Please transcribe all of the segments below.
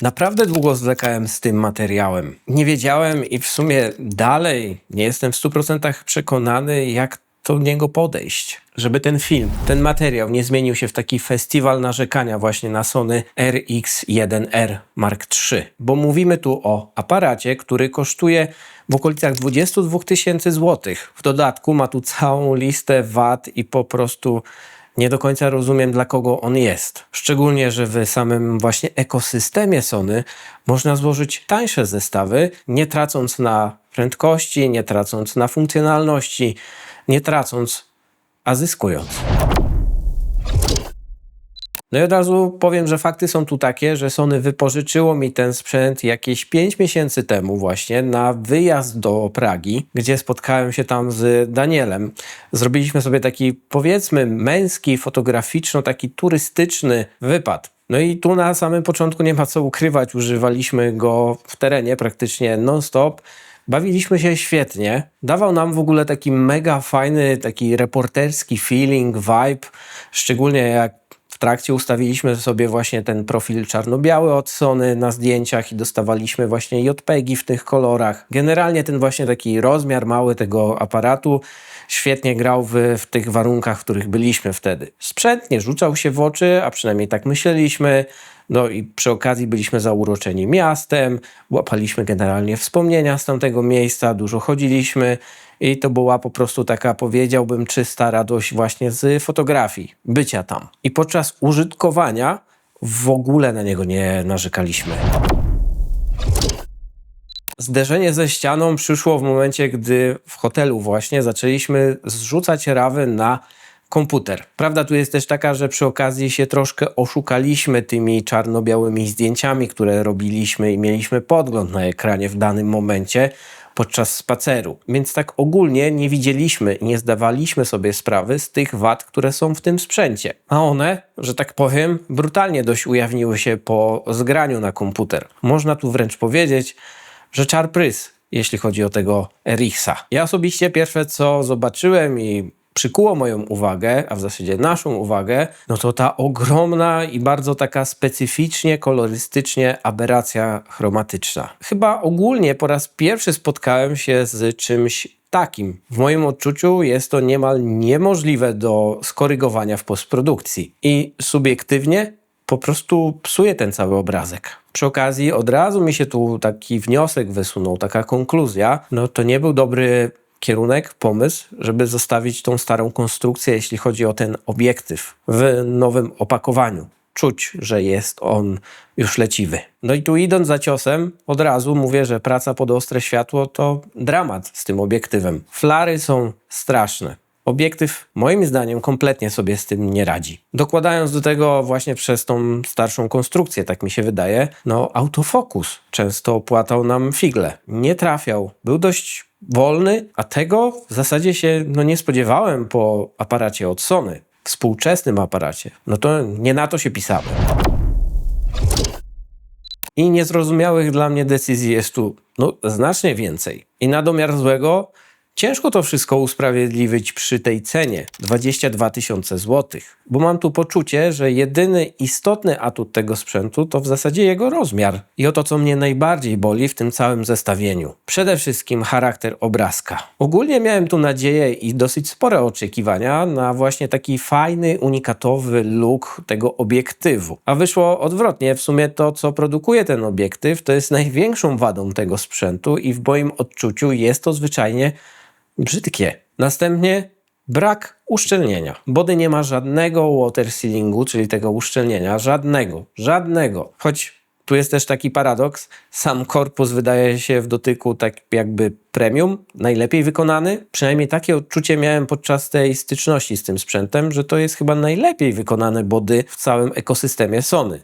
Naprawdę długo zwlekałem z tym materiałem. Nie wiedziałem i w sumie dalej nie jestem w 100% przekonany, jak do niego podejść. Żeby ten film, ten materiał nie zmienił się w taki festiwal narzekania właśnie na Sony RX1R Mark III. Bo mówimy tu o aparacie, który kosztuje w okolicach 22 000 złotych. W dodatku ma tu całą listę wad i po prostu nie do końca rozumiem, dla kogo on jest. Szczególnie, że w samym właśnie ekosystemie Sony można złożyć tańsze zestawy, nie tracąc na prędkości, nie tracąc na funkcjonalności, nie tracąc, a zyskując. No i od razu powiem, że fakty są tu takie, że Sony wypożyczyło mi ten sprzęt jakieś 5 miesięcy temu właśnie na wyjazd do Pragi, gdzie spotkałem się tam z Danielem. Zrobiliśmy sobie taki, powiedzmy, męski, fotograficzno, taki turystyczny wypad. No i tu na samym początku nie ma co ukrywać, używaliśmy go w terenie praktycznie non-stop. Bawiliśmy się świetnie. Dawał nam w ogóle taki mega fajny, taki reporterski feeling, vibe, szczególnie jak w trakcie ustawiliśmy sobie właśnie ten profil czarno-biały od Sony na zdjęciach i dostawaliśmy właśnie JPEGi w tych kolorach. Generalnie ten właśnie taki rozmiar mały tego aparatu świetnie grał w tych warunkach, w których byliśmy wtedy. Sprzęt nie rzucał się w oczy, a przynajmniej tak myśleliśmy. No i przy okazji byliśmy zauroczeni miastem, łapaliśmy generalnie wspomnienia z tamtego miejsca, dużo chodziliśmy i to była po prostu taka, powiedziałbym, czysta radość właśnie z fotografii, bycia tam. I podczas użytkowania w ogóle na niego nie narzekaliśmy. Zderzenie ze ścianą przyszło w momencie, gdy w hotelu właśnie zaczęliśmy zrzucać rawy na komputer. Prawda tu jest też taka, że przy okazji się troszkę oszukaliśmy tymi czarno-białymi zdjęciami, które robiliśmy i mieliśmy podgląd na ekranie w danym momencie podczas spaceru. Więc tak ogólnie nie widzieliśmy i nie zdawaliśmy sobie sprawy z tych wad, które są w tym sprzęcie. A one, że tak powiem, brutalnie dość ujawniły się po zgraniu na komputer. Można tu wręcz powiedzieć, że czar prys, jeśli chodzi o tego RX-a. Ja osobiście pierwsze co zobaczyłem i przykuło moją uwagę, a w zasadzie naszą uwagę, no to ta ogromna i bardzo taka specyficznie, kolorystycznie aberracja chromatyczna. Chyba ogólnie po raz pierwszy spotkałem się z czymś takim. W moim odczuciu jest to niemal niemożliwe do skorygowania w postprodukcji i subiektywnie po prostu psuje ten cały obrazek. Przy okazji od razu mi się tu taki wniosek wysunął, taka konkluzja, no to nie był dobry kierunek, pomysł, żeby zostawić tą starą konstrukcję, jeśli chodzi o ten obiektyw w nowym opakowaniu. Czuć, że jest on już leciwy. No i tu idąc za ciosem, od razu mówię, że praca pod ostre światło to dramat z tym obiektywem. Flary są straszne. Obiektyw, moim zdaniem, kompletnie sobie z tym nie radzi. Dokładając do tego właśnie przez tą starszą konstrukcję, tak mi się wydaje, no autofokus często opłatał nam figle. Nie trafiał. Był dość wolny, a tego w zasadzie się nie spodziewałem po aparacie od Sony. Współczesnym aparacie. No to nie na to się pisało. I niezrozumiałych dla mnie decyzji jest tu znacznie więcej. I na domiar złego ciężko to wszystko usprawiedliwić przy tej cenie 22 000 złotych, bo mam tu poczucie, że jedyny istotny atut tego sprzętu to w zasadzie jego rozmiar. I o to, co mnie najbardziej boli w tym całym zestawieniu. Przede wszystkim charakter obrazka. Ogólnie miałem tu nadzieję i dosyć spore oczekiwania na właśnie taki fajny, unikatowy look tego obiektywu. A wyszło odwrotnie. W sumie to, co produkuje ten obiektyw, to jest największą wadą tego sprzętu i w moim odczuciu jest to zwyczajnie brzydkie. Następnie brak uszczelnienia. Body nie ma żadnego water sealingu, czyli tego uszczelnienia. Żadnego. Choć tu jest też taki paradoks. Sam korpus wydaje się w dotyku tak jakby premium, najlepiej wykonany. Przynajmniej takie odczucie miałem podczas tej styczności z tym sprzętem, że to jest chyba najlepiej wykonane body w całym ekosystemie Sony.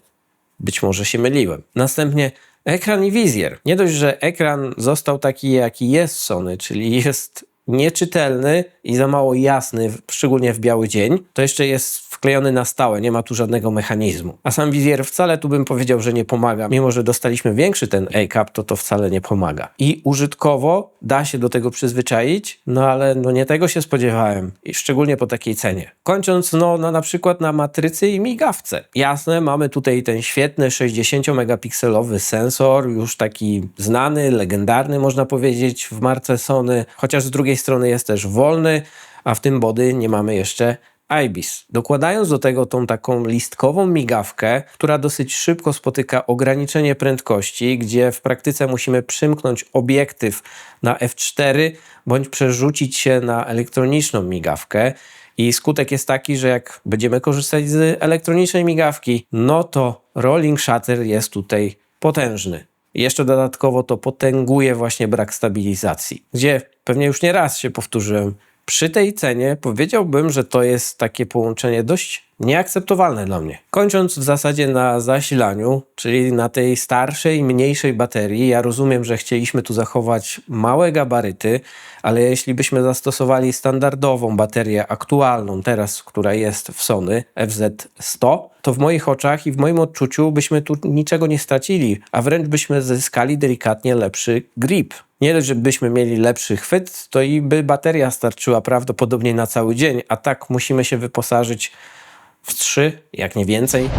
Być może się myliłem. Następnie ekran i wizjer. Nie dość, że ekran został taki, jaki jest Sony, czyli jest nieczytelny i za mało jasny, szczególnie w biały dzień. To jeszcze jest wklejony na stałe, nie ma tu żadnego mechanizmu. A sam wizjer wcale tu bym powiedział, że nie pomaga. Mimo że dostaliśmy większy ten A-cap, to wcale nie pomaga. I użytkowo da się do tego przyzwyczaić, no ale nie tego się spodziewałem. I szczególnie po takiej cenie. Kończąc, na przykład na matrycy i migawce. Jasne, mamy tutaj ten świetny 60-megapikselowy sensor, już taki znany, legendarny można powiedzieć w marce Sony, chociaż z drugiej strony jest też wolny, a w tym body nie mamy jeszcze IBIS. Dokładając do tego tą taką listkową migawkę, która dosyć szybko spotyka ograniczenie prędkości, gdzie w praktyce musimy przymknąć obiektyw na f4 bądź przerzucić się na elektroniczną migawkę. I skutek jest taki, że jak będziemy korzystać z elektronicznej migawki, to rolling shutter jest tutaj potężny. Jeszcze dodatkowo to potęguje właśnie brak stabilizacji, gdzie pewnie już nie raz się powtórzyłem. Przy tej cenie powiedziałbym, że to jest takie połączenie dość nieakceptowalne dla mnie. Kończąc w zasadzie na zasilaniu, czyli na tej starszej, mniejszej baterii, ja rozumiem, że chcieliśmy tu zachować małe gabaryty, ale jeśli byśmy zastosowali standardową baterię aktualną teraz, która jest w Sony FZ100, to w moich oczach i w moim odczuciu byśmy tu niczego nie stracili, a wręcz byśmy zyskali delikatnie lepszy grip. Nie dość, żebyśmy mieli lepszy chwyt, to i by bateria starczyła prawdopodobnie na cały dzień, a tak musimy się wyposażyć w 3, jak nie więcej.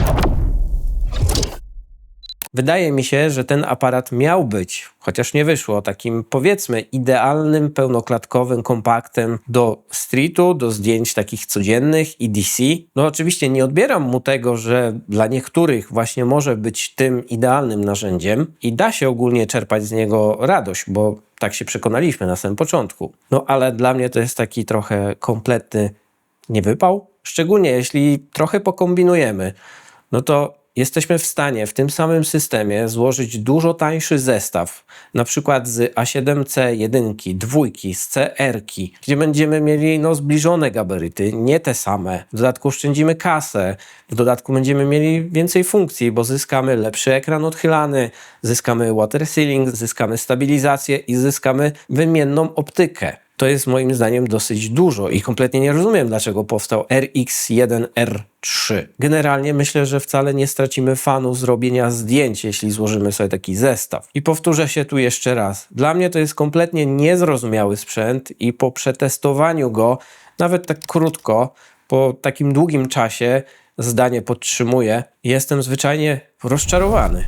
Wydaje mi się, że ten aparat miał być, chociaż nie wyszło, takim powiedzmy idealnym, pełnoklatkowym kompaktem do streetu, do zdjęć takich codziennych i DC. Oczywiście nie odbieram mu tego, że dla niektórych właśnie może być tym idealnym narzędziem i da się ogólnie czerpać z niego radość, bo tak się przekonaliśmy na samym początku. Ale dla mnie to jest taki trochę kompletny niewypał. Szczególnie jeśli trochę pokombinujemy, to jesteśmy w stanie w tym samym systemie złożyć dużo tańszy zestaw, na przykład z A7C1, dwójki, z CR-ki, gdzie będziemy mieli zbliżone gabaryty, nie te same. W dodatku oszczędzimy kasę, w dodatku będziemy mieli więcej funkcji, bo zyskamy lepszy ekran odchylany, zyskamy water sealing, zyskamy stabilizację i zyskamy wymienną optykę. To jest moim zdaniem dosyć dużo i kompletnie nie rozumiem, dlaczego powstał RX1R3. Generalnie myślę, że wcale nie stracimy fanu z robienia zdjęć, jeśli złożymy sobie taki zestaw. I powtórzę się tu jeszcze raz. Dla mnie to jest kompletnie niezrozumiały sprzęt i po przetestowaniu go, nawet tak krótko, po takim długim czasie, zdanie podtrzymuję, jestem zwyczajnie rozczarowany.